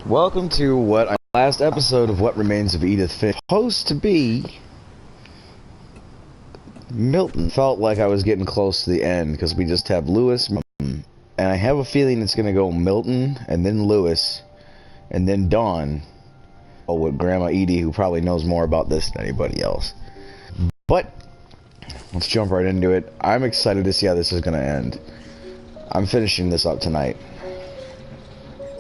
Welcome to last episode of What Remains of Edith Finch. Supposed to be Milton. Felt like I was getting close to the end because we just have Lewis, and I have a feeling it's going to go Milton and then Lewis and then Dawn. Oh, with Grandma Edie, who probably knows more about this than anybody else. But let's jump right into it. I'm excited to see how this is going to end. I'm finishing this up tonight.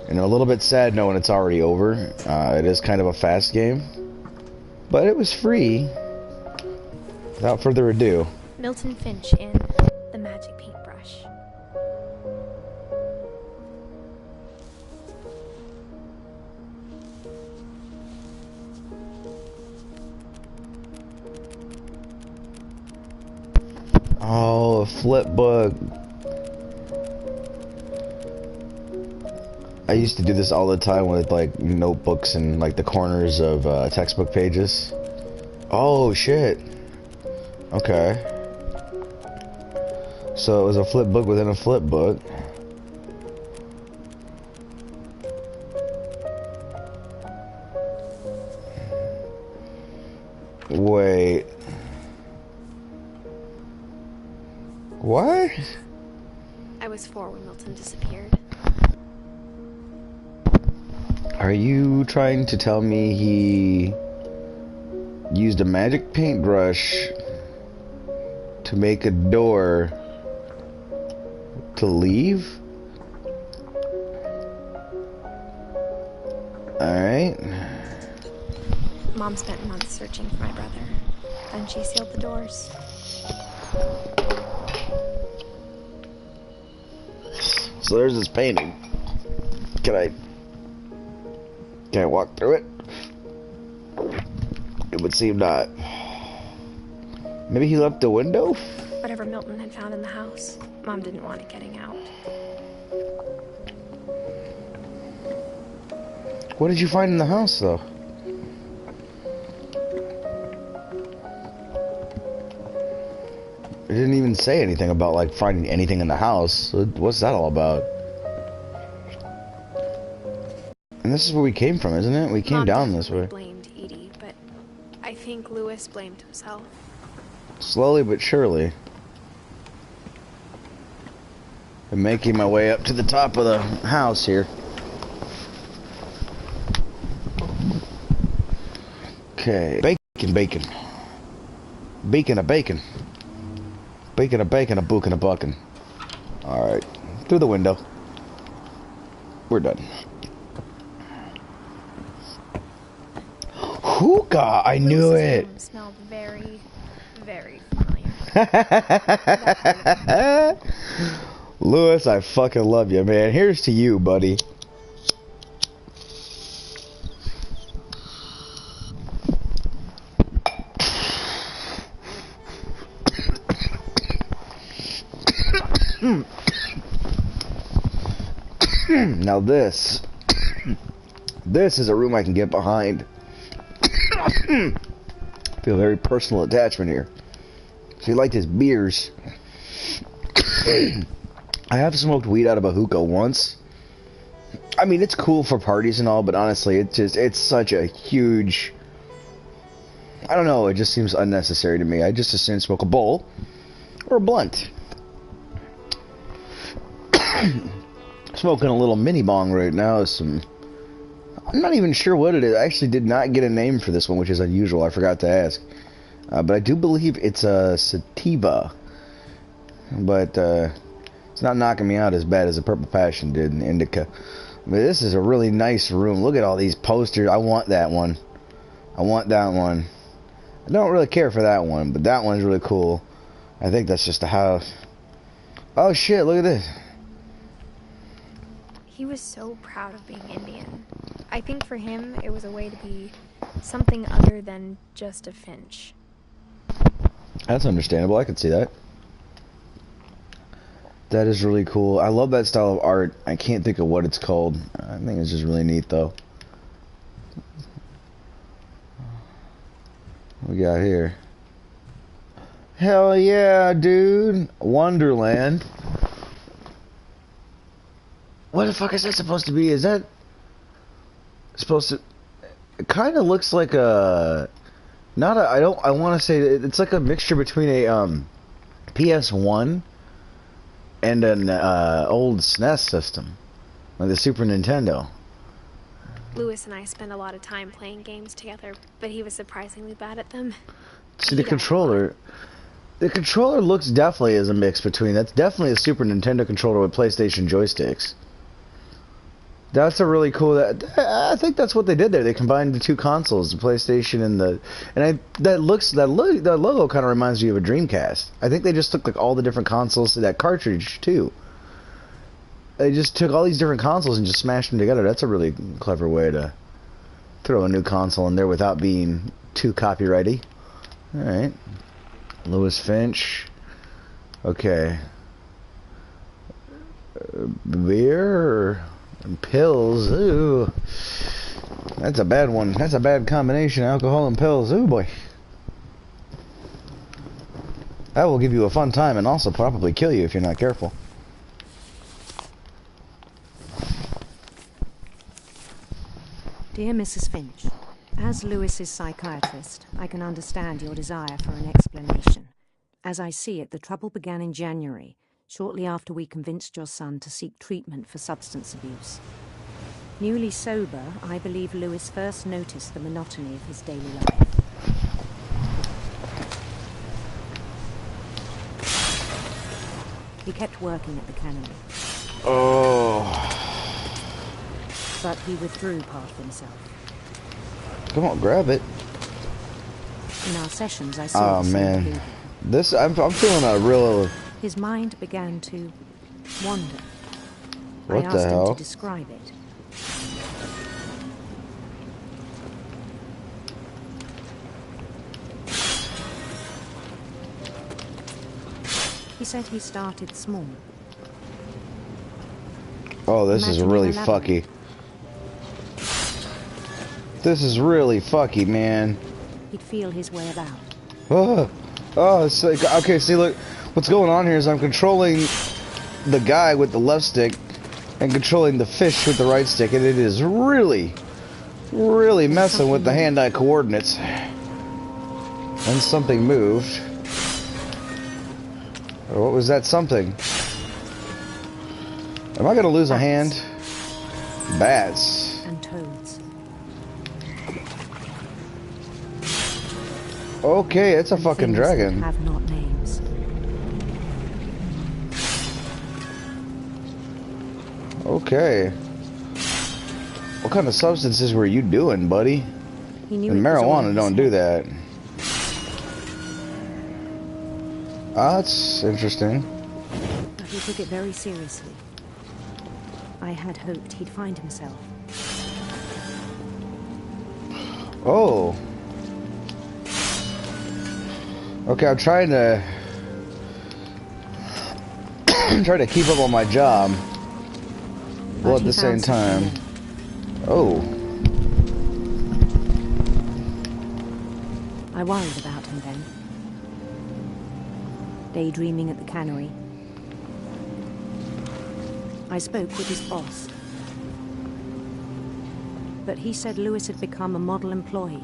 And I'm a little bit sad knowing it's already over. It is kind of a fast game. But it was free. Without further ado. Milton Finch in The Magic Paintbrush. Oh, a flip book. I used to do this all the time with like notebooks and like the corners of textbook pages. Oh shit. Okay. So it was a flip book within a flip book. Wait. What? I was 4 when Milton disappeared. Are you trying to tell me he used a magic paintbrush to make a door to leave? Alright. Mom spent months searching for my brother. Then she sealed the doors. So there's this painting. Can I walk through it? It would seem not. Maybe he left the window? Whatever Milton had found in the house, Mom didn't want it getting out. What did you find in the house, though? It didn't even say anything about, like, finding anything in the house. What's that all about? And this is where we came from, isn't it? We came down this way. Blamed Edie, but I think Lewis blamed himself. Slowly but surely. I'm making my way up to the top of the house here. Okay. Bacon, bacon. Bacon a bacon. Bacon a bacon, a book and a buckin'. Alright. Through the window. We're done. Hookah! I knew it! Room smelled very, very familiar. Lewis, I fucking love you, man. Here's to you, buddy. Now this is a room I can get behind. Feel a very personal attachment here. So he liked his beers. I have smoked weed out of a hookah once. I mean, it's cool for parties and all, but honestly, it's such a huge, I don't know, it just seems unnecessary to me. I just as soon smoke a bowl or a blunt. Smoking a little mini bong right now is some, I'm not even sure what it is. I actually did not get a name for this one, which is unusual. I forgot to ask. But I do believe it's a sativa. But it's not knocking me out as bad as the Purple Passion did in Indica. But this is a really nice room. Look at all these posters. I want that one. I want that one. I don't really care for that one, but that one's really cool. I think that's just a house. Oh shit, look at this. He was so proud of being Indian. I think for him, it was a way to be something other than just a Finch. That's understandable. I could see that. That is really cool. I love that style of art. I can't think of what it's called. I think it's just really neat, though. What we got here? Hell yeah, dude. Wonderland. What the fuck is that supposed to be? Is that... supposed to. It kind of looks like a. Not a. I want to say it's like a mixture between a PS1 and an old SNES system, like the Super Nintendo. Lewis and I spent a lot of time playing games together, but he was surprisingly bad at them. See, the controller looks definitely as a mix between. That's definitely a Super Nintendo controller with PlayStation joysticks. That's a really cool. I think that's what they did there. They combined the two consoles, the PlayStation and the. That logo kind of reminds me of a Dreamcast. I think they just took like all the different consoles to that cartridge too. They just took all these different consoles and just smashed them together. That's a really clever way to throw a new console in there without being too copyrighty. All right, Lewis Finch. Okay. Beer and pills. Ooh, that's a bad one. That's a bad combination. Alcohol and pills. Ooh boy. That will give you a fun time and also probably kill you if you're not careful. Dear Mrs. Finch, as Lewis's psychiatrist, I can understand your desire for an explanation. As I see it, the trouble began in January, shortly after we convinced your son to seek treatment for substance abuse. Newly sober, I believe Lewis first noticed the monotony of his daily life. He kept working at the cannery. Oh. But he withdrew part of himself. Come on, grab it. In our sessions, I saw the same behavior. This I'm feeling a real. His mind began to wander. What I the asked hell? him to describe it. He said he started small. Oh, this is really fucky. This is really fucky, man. He'd feel his way about. Oh, it's like, okay, see, look, what's going on here is I'm controlling the guy with the left stick and controlling the fish with the right stick, and it is really, really messing with the hand-eye coordinates. And something moved. Or what was that something? Am I gonna lose a hand? Bats. And toads. Okay, it's a fucking dragon. Have not names. Okay. What kind of substances were you doing, buddy? He knew And marijuana don't do that. Ah, that's interesting. But he took it very seriously. I had hoped he'd find himself. Oh. Okay, I'm trying to keep up on my job. Well, at the same time. Oh. I worried about him then. Daydreaming at the cannery. I spoke with his boss. But he said Lewis had become a model employee.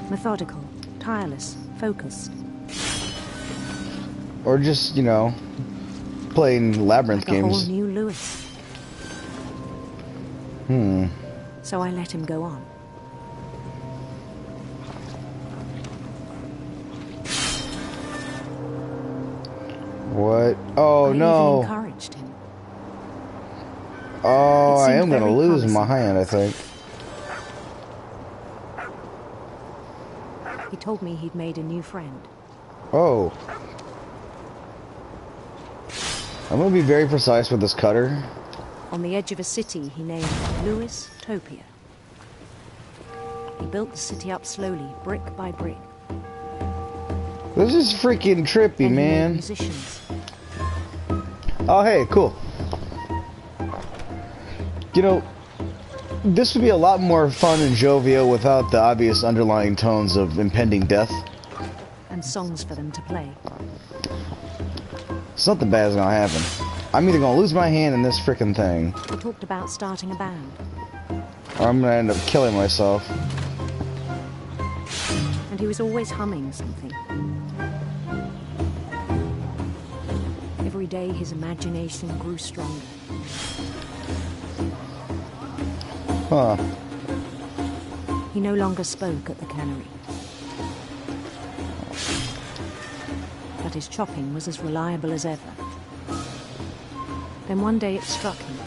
Methodical, tireless, focused. Or just, you know, playing labyrinth like games. A whole new Lewis. So I let him go on. What? Oh, no. I even encouraged him. Oh, I am going to lose promising. my hand, I think. He told me he'd made a new friend. Oh. I'm going to be very precise with this cutter. On the edge of a city he named Lewis Topia. He built the city up slowly, brick by brick. This is freaking trippy, And he made man. musicians. Oh, hey, cool. You know, this would be a lot more fun and jovial without the obvious underlying tones of impending death. And songs for them to play. Something bad is gonna happen. I'm either gonna lose my hand in this frickin' thing. He talked about starting a band. or I'm gonna end up killing myself. And he was always humming something. Every day his imagination grew stronger. Huh. He no longer spoke at the cannery. But his chopping was as reliable as ever. Then one day it struck him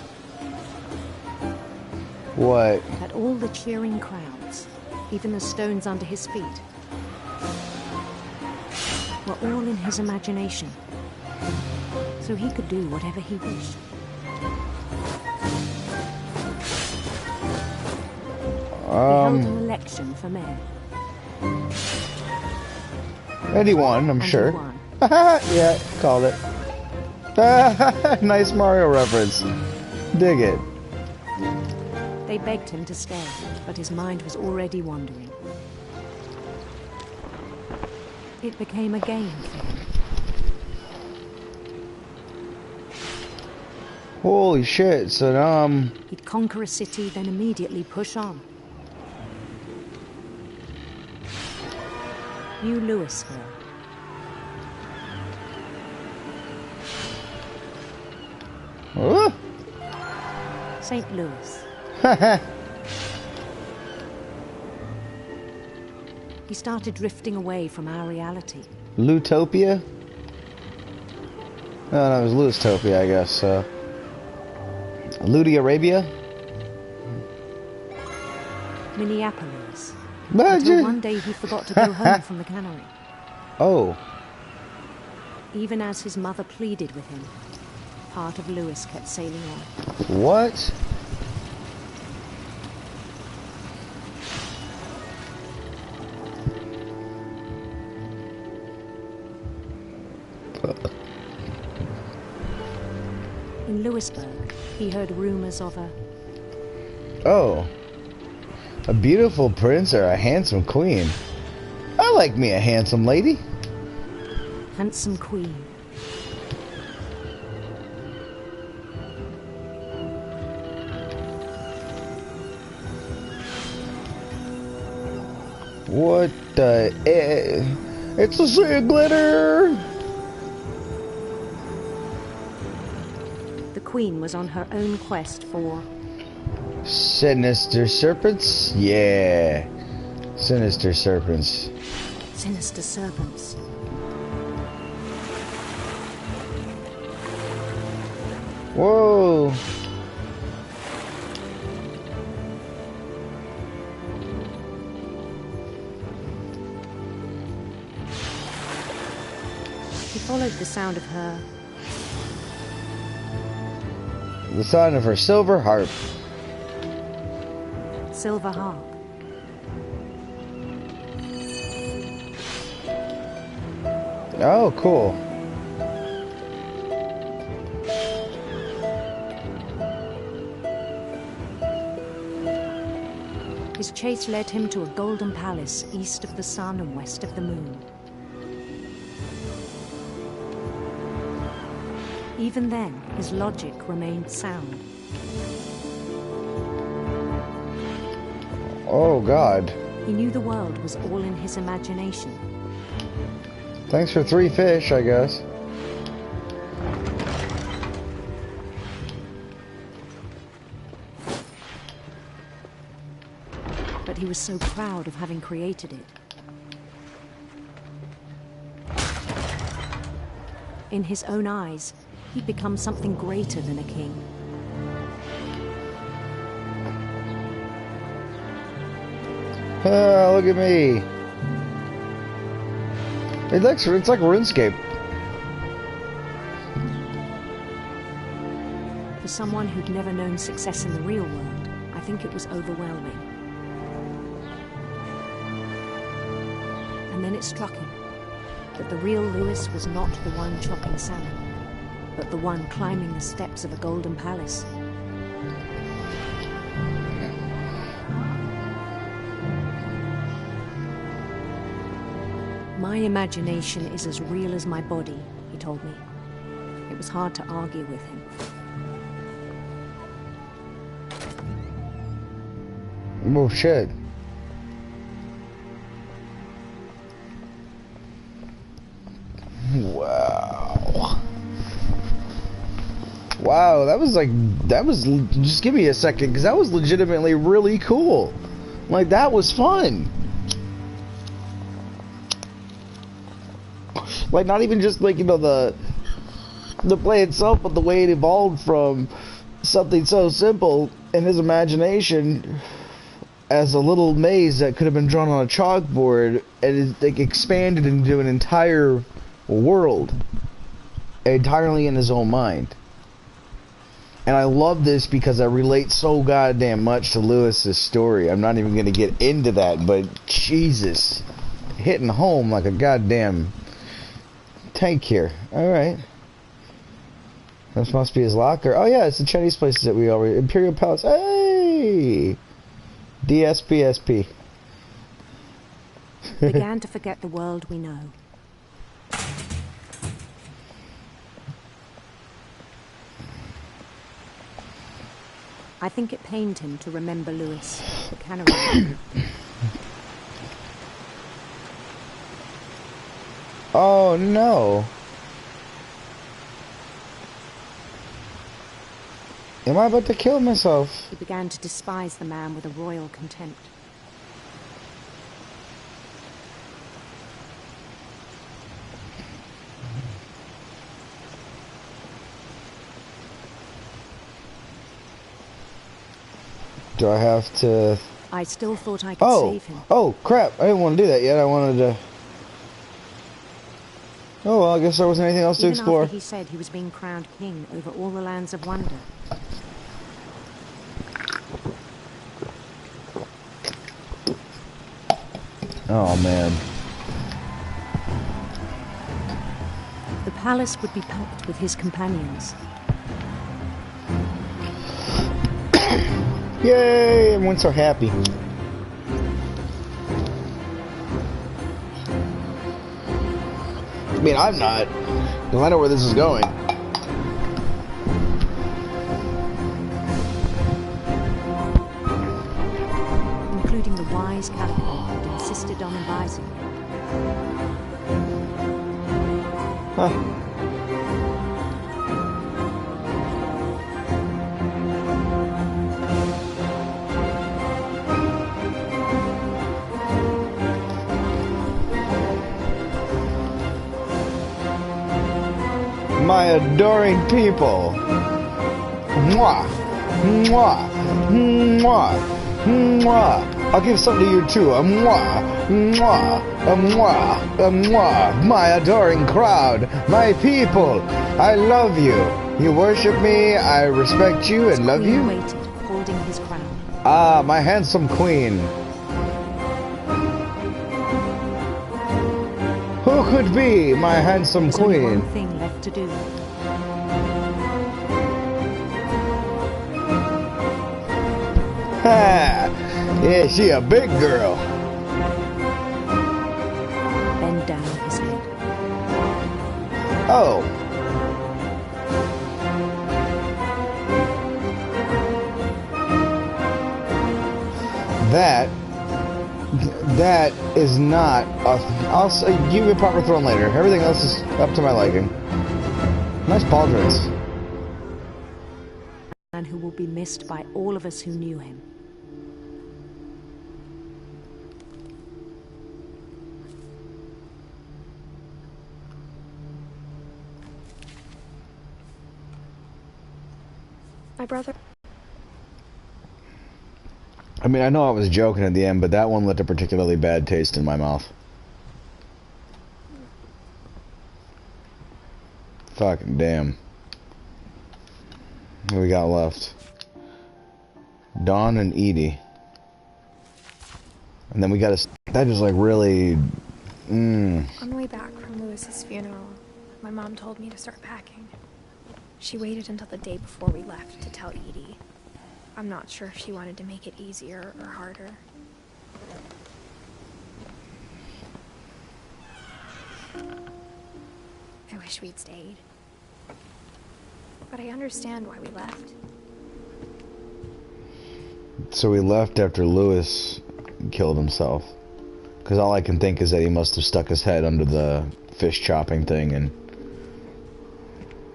What? that all the cheering crowds, even the stones under his feet, were all in his imagination, so he could do whatever he wished. He held an election for mayor. Anyone, I'm And he sure. won. Yeah, called it. Nice Mario reference. Dig it. They begged him to stay, but his mind was already wandering. It became a game for him. Holy shit, so now He'd conquer a city, then immediately push on. New Louisville. St. Louis. He started drifting away from our reality. Lutopia? No, it was Louistopia, I guess. Ludi Arabia? Minneapolis. Imagine. Until one day he forgot to go home from the cannery. Oh. Even as his mother pleaded with him, part of Louis kept sailing on. What? In Louisburg, he heard rumors of a Oh. A beautiful prince or a handsome queen? I like me a handsome lady. handsome queen. What the... It's a sea of glitter! The queen was on her own quest for... Sinister serpents? Yeah. Sinister serpents. sinister serpents. Whoa! He followed the sound of her... The sound of her silver harp. silver harp. Oh, cool. His chase led him to a golden palace east of the sun and west of the moon. Even then, his logic remained sound. Oh, God. He knew the world was all in his imagination. Thanks for 3 fish, I guess. But he was so proud of having created it. In his own eyes, he'd become something greater than a king. Ah, look at me. It's like RuneScape. For someone who'd never known success in the real world, I think it was overwhelming. And then it struck him that the real Louis was not the one chopping salmon, but the one climbing the steps of a golden palace. My imagination is as real as my body, he told me. It was hard to argue with him. Oh shit. Wow. Wow, that was just give me a second, because that was legitimately really cool. Like, that was fun. Like, not even just, like, you know, the play itself, but the way it evolved from something so simple in his imagination as a little maze that could have been drawn on a chalkboard, and it, like, expanded into an entire world entirely in his own mind. And I love this because I relate so goddamn much to Lewis's story. I'm not even going to get into that, but Jesus, hitting home like a goddamn tank here. Alright. This must be his locker. Oh yeah, it's the Chinese places that we already... Imperial Palace. Hey! DSPSP. Began to forget the world we know. I think it pained him to remember Lewis, the cannery. Oh no. Am I about to kill myself? He began to despise the man with a royal contempt. Do I have to... I still thought I could save him. Oh, crap. I didn't want to do that yet. I wanted to... Oh, well, I guess there wasn't anything else to explore. After he said he was being crowned king over all the lands of wonder. Oh, man. The palace would be packed with his companions. Yay! Everyone's so happy. I mean, I'm not. No matter where this is going. Including the wise Calico who insisted on advising. Huh. My adoring people. Mwah. Mwah. Mwah. Mwah. I'll give something to you too. A mwah. Mwah. A mwah. A mwah. My adoring crowd. My people. I love you. You worship me. I respect you and love you. Waited, holding his crown. Ah, my handsome queen. Who could be my handsome There's only queen? one thing left to do. Ha! Yeah, she a big girl. Bend down his head. Oh. That is not a... I'll give you a proper throne later. Everything else is up to my liking. Nice pauldrons. Man who will be missed by all of us who knew him. My brother... I mean, I know I was joking at the end, but that one left a particularly bad taste in my mouth. Fucking damn. What we got left? Dawn and Edie. And then we got a... That is like really... On the way back from Lewis's funeral, my mom told me to start packing. She waited until the day before we left to tell Edie. I'm not sure if she wanted to make it easier or harder. I wish we'd stayed. But I understand why we left. So he left after Lewis killed himself. Because all I can think is that he must have stuck his head under the fish chopping thing and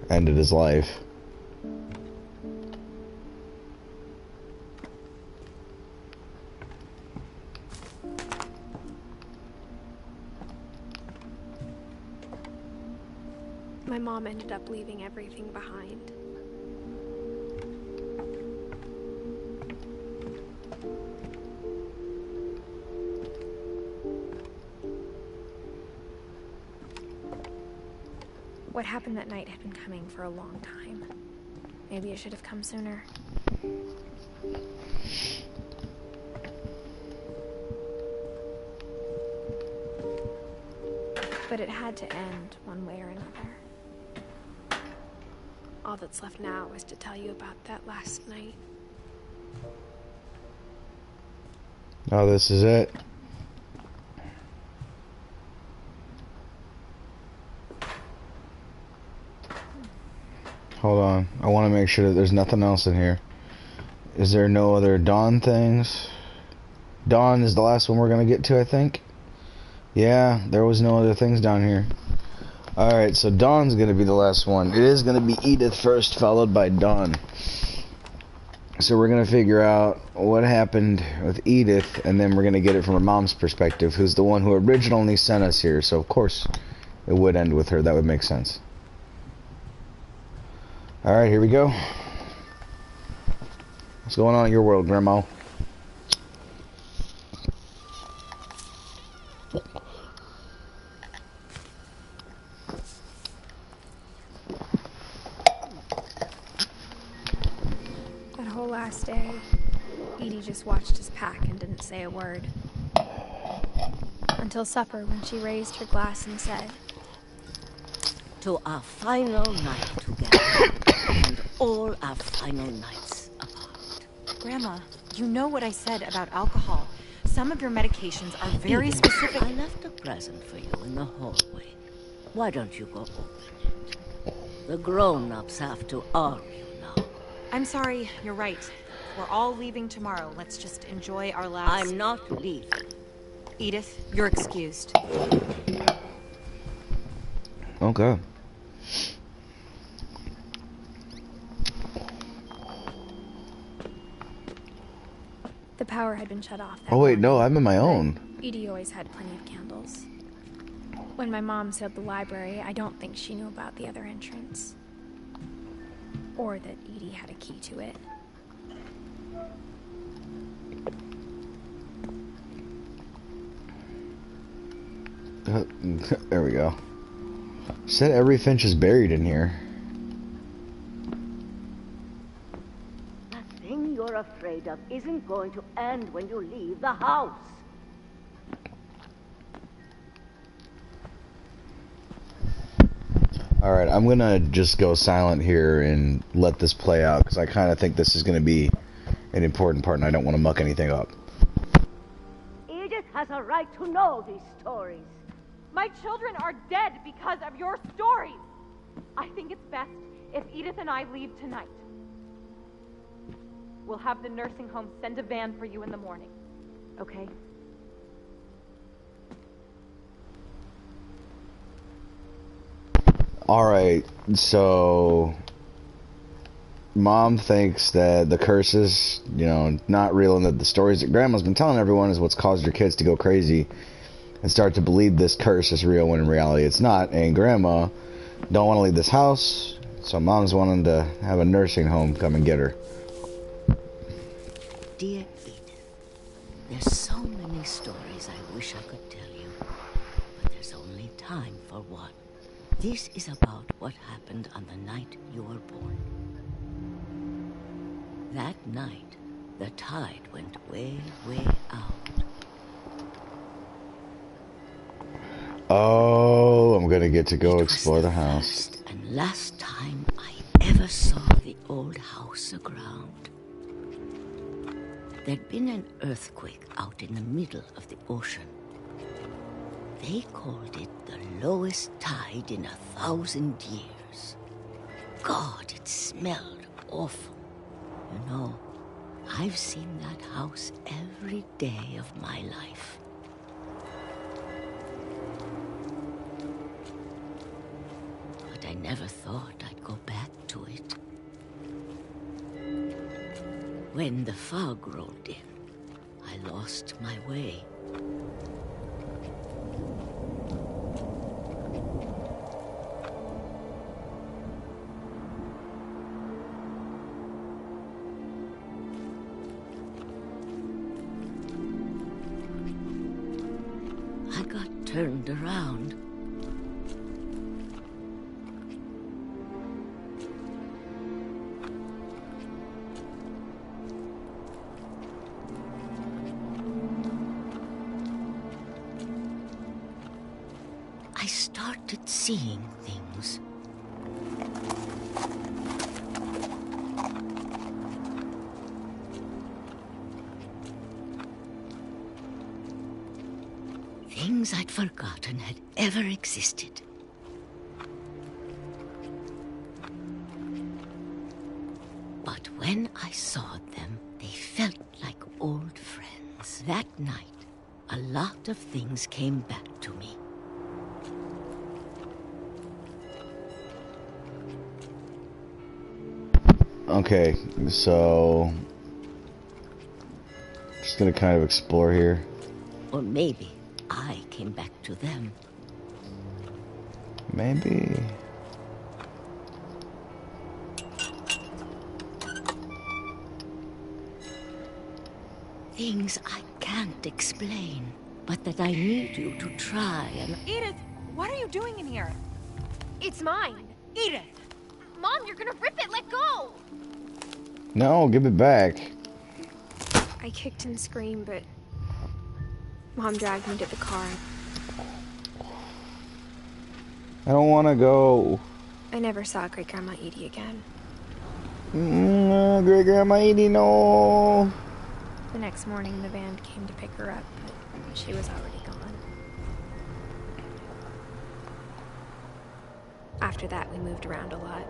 ended his life. My mom ended up leaving everything behind. What happened that night had been coming for a long time. Maybe it should have come sooner. But it had to end one way or another. All that's left now is to tell you about that last night. Oh, this is it. Hold on. I want to make sure that there's nothing else in here. Is there no other Dawn things? Dawn is the last one we're going to get to, I think. Yeah, there was no other things down here. Alright, so Dawn's going to be the last one. It is going to be Edith first, followed by Dawn. So we're going to figure out what happened with Edith, and then we're going to get it from her mom's perspective, who's the one who originally sent us here. So, of course, it would end with her. That would make sense. Alright, here we go. What's going on in your world, Grandma? That whole last day, Edie just watched us pack and didn't say a word. Until supper, when she raised her glass and said, "To our final night together, and all our final nights apart." Grandma, you know what I said about alcohol. Some of your medications are very specific. I left a present for you in the hallway. Why don't you go open it? The grown-ups have to argue now. I'm sorry, you're right. We're all leaving tomorrow. Let's just enjoy our last... I'm not leaving. Edith, you're excused. Okay. the power had been shut off. Oh wait, no, I'm in my own. Edie always had plenty of candles. When my mom sealed the library, I don't think she knew about the other entrance. Or that Edie had a key to it. There we go. Said every Finch is buried in here. The thing you're afraid of isn't going to end when you leave the house. Alright, I'm gonna just go silent here and let this play out, because I kind of think this is gonna be an important part and I don't want to muck anything up. Edith has a right to know these stories. My children are dead because of your stories. I think it's best if Edith and I leave tonight. We'll have the nursing home send a van for you in the morning. Okay? Alright, so Mom thinks that the curse is, you know, not real, and that the stories that Grandma's been telling everyone is what's caused your kids to go crazy and start to believe this curse is real when in reality it's not. And Grandma don't want to leave this house, so Mom's wanting to have a nursing home come and get her. Dear Edith, there's so many stories I wish I could tell you, but there's only time for one. This is about what happened on the night you were born. That night, the tide went way, way out. Oh, I'm gonna get to go explore the house. First and last time I ever saw the old house aground. There'd been an earthquake out in the middle of the ocean. They called it the lowest tide in 1,000 years. God, it smelled awful. You know, I've seen that house every day of my life. But I never thought I'd go back to it. When the fog rolled in, I lost my way. I got turned around. I started seeing things. Things I'd forgotten had ever existed. But when I saw them, they felt like old friends. That night, a lot of things came back to me. Okay, so just gonna kind of explore here. Or maybe I came back to them. Maybe. Things I can't explain, but that I need you to try and... Edith, what are you doing in here? It's mine. Edith! Mom, you're gonna rip it. Let go. No, give it back. I kicked and screamed, but Mom dragged me to the car. I don't want to go. I never saw Great Grandma Edie again. Great Grandma Edie, no. The next morning, the band came to pick her up, but she was already gone. After that, we moved around a lot.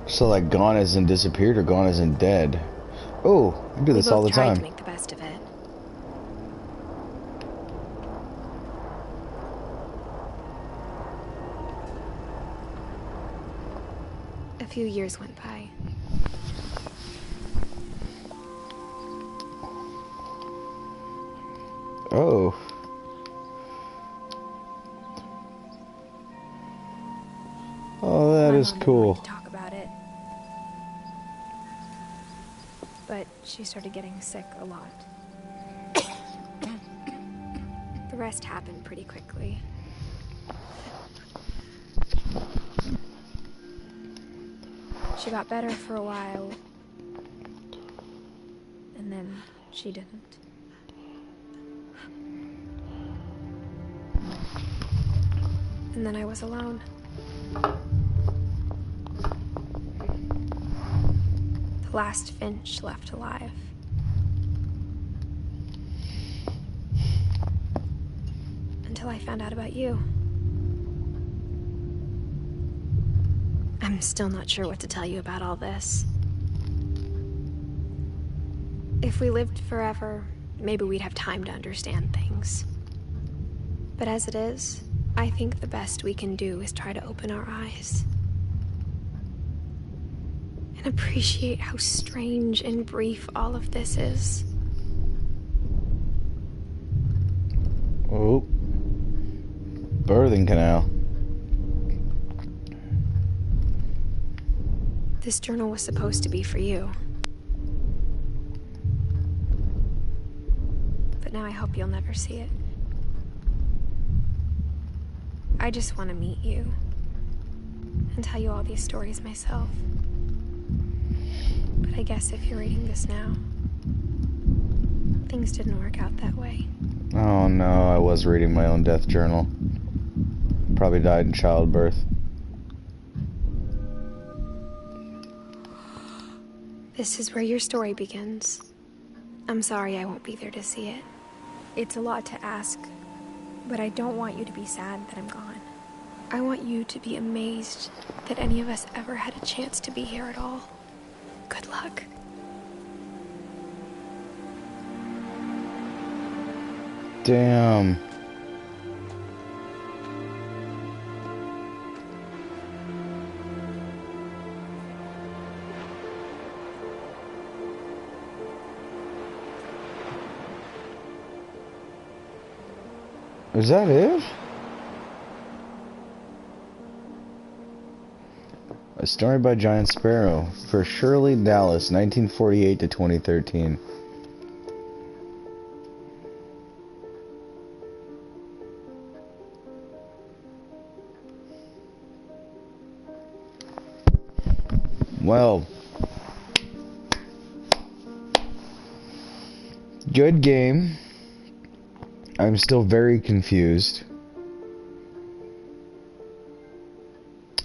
So like gone as in disappeared or gone as in dead? Oh, I do this all the We both tried time. to make the best of it. A few years went by. Oh. Oh, that My is mom didn't cool. like to talk about it. But she started getting sick a lot. The rest happened pretty quickly. She got better for a while, and then she didn't. And then I was alone. The last Finch left alive. Until I found out about you. I'm still not sure what to tell you about all this. If we lived forever, maybe we'd have time to understand things. But as it is, I think the best we can do is try to open our eyes. And appreciate how strange and brief all of this is. Oh. Birthing canal. This journal was supposed to be for you. But now I hope you'll never see it. I just want to meet you and tell you all these stories myself. But I guess if you're reading this now, things didn't work out that way. Oh no, I was reading my own death journal. Probably died in childbirth. This is where your story begins. I'm sorry I won't be there to see it. It's a lot to ask, but I don't want you to be sad that I'm gone. I want you to be amazed that any of us ever had a chance to be here at all. Good luck. Damn. Is that it? A story by Giant Sparrow for Shirley Dallas, 1948 to 2013. Well, good game. I'm still very confused.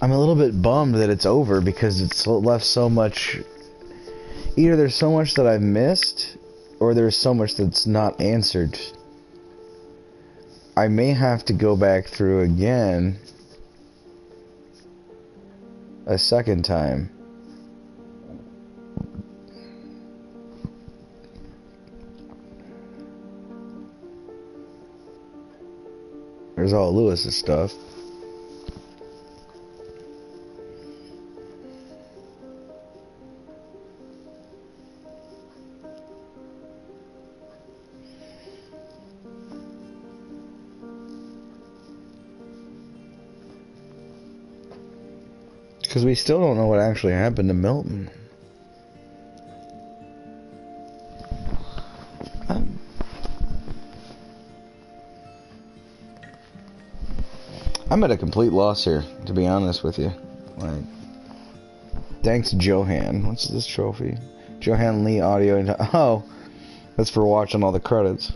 I'm a little bit bummed that it's over because it's left so much. Either there's so much that I've missed, or there's so much that's not answered. I may have to go back through again a second time. There's all Lewis's stuff. Because we still don't know what actually happened to Milton. I'm at a complete loss here, to be honest with you. Like, thanks, Johan. What's this trophy? Johan Lee Audio. Oh, that's for watching all the credits.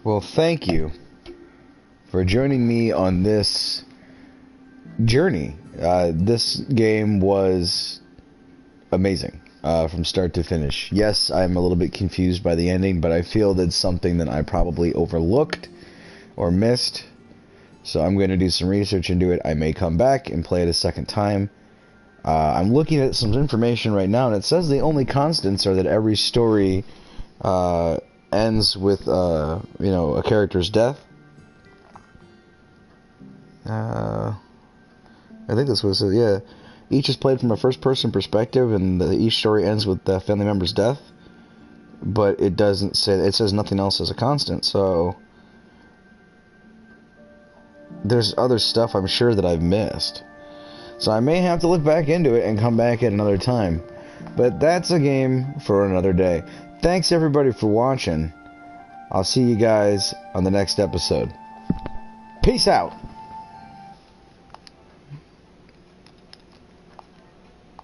Well, thank you for joining me on this journey. This game was amazing from start to finish. Yes, I'm a little bit confused by the ending, but I feel that's something that I probably overlooked or missed. So I'm going to do some research into it. I may come back and play it a second time. I'm looking at some information right now, and it says the only constants are that every story ends with a character's death. I think that's what it says. Yeah, each is played from a first-person perspective, and each story ends with the family member's death. But it doesn't say. It says nothing else as a constant. So there's other stuff I'm sure that I've missed. So I may have to look back into it and come back at another time. But that's a game for another day. Thanks everybody for watching. I'll see you guys on the next episode. Peace out.